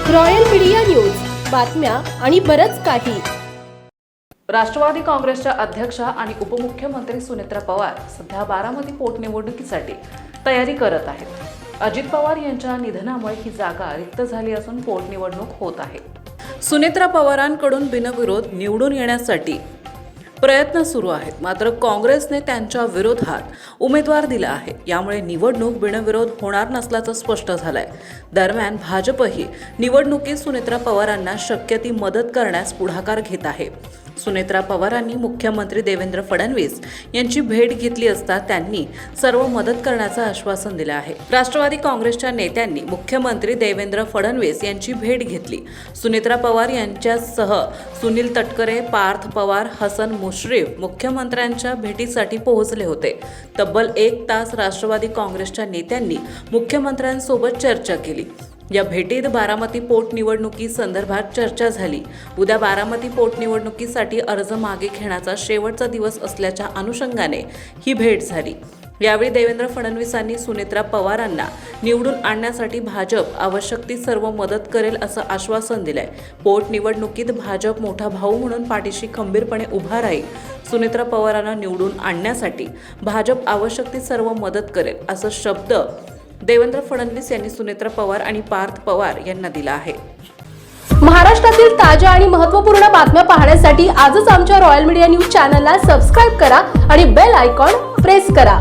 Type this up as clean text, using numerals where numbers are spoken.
Royal media news, बातम्या आणि बरंच काही. राष्ट्रवादी काँग्रेसच्या अध्यक्षा आणि उपमुख्यमंत्री सुनेत्रा पवार सध्या बारामती पोटनिवडणुकीसाठी तयारी करत आहेत. अजित पवार यांच्या निधनामुळे ही जागा रिक्त झाली असून पोटनिवडणूक होत आहे. सुनेत्रा पवारांकडून बिनविरोध निवडून येण्यासाठी प्रयत्न सुरू आहेत. मात्र काँग्रेसने त्यांच्या विरोधात उमेदवार दिला आहे. यामुळे निवडणूक बिनविरोध होणार नसल्याचं स्पष्ट झालंय. दरम्यान भाजपही निवडणुकीत सुनेत्रा पवारांना शक्य ती मदत करण्यास पुढाकार घेत आहे. सुनेत्रा पवारांनी मुख्यमंत्री देवेंद्र फडणवीस यांची भेट घेतली असता त्यांनी सर्व मदत करण्याचं आश्वासन दिलं आहे. राष्ट्रवादी काँग्रेसच्या नेत्यांनी मुख्यमंत्री देवेंद्र फडणवीस यांची भेट घेतली. सुनेत्रा पवार यांच्यासह सुनील तटकरे, पार्थ पवार, हसन मुश्रीफ मुख्यमंत्र्यांच्या भेटीसाठी पोहोचले होते. तब्बल 1 तास राष्ट्रवादी काँग्रेसच्या नेत्यांनी मुख्यमंत्र्यांसोबत चर्चा केली. या भेटीत बारामती पोटनिवडणुकी संदर्भात चर्चा झाली. उद्या बारामती पोटनिवडणुकीसाठी अर्ज मागे घेण्याचा शेवटचा दिवस असल्याच्या अनुषंगाने ही भेट झाली. यावेळी देवेंद्र फडणवीसांनी सुनेत्रा पवारांना निवडून आणण्यासाठी भाजप आवश्यक ती सर्व मदत करेल असं आश्वासन दिलंय. पोटनिवडणुकीत भाजप मोठा भाऊ म्हणून पाठीशी खंबीरपणे उभा राहील. सुनेत्रा पवारांना निवडून आणण्यासाठी भाजप आवश्यक ती सर्व मदत करेल असं शब्द देवेंद्र फडणवीस यांनी सुनेत्रा पवार आणि पार्थ पवार यांना दिला आहे. महाराष्ट्रातील ताज्या आणि महत्त्वपूर्ण बातम्या पाहण्यासाठी आजच आमच्या रॉयल मीडिया न्यूज चॅनलला सबस्क्राईब करा आणि बेल आयकॉन प्रेस करा.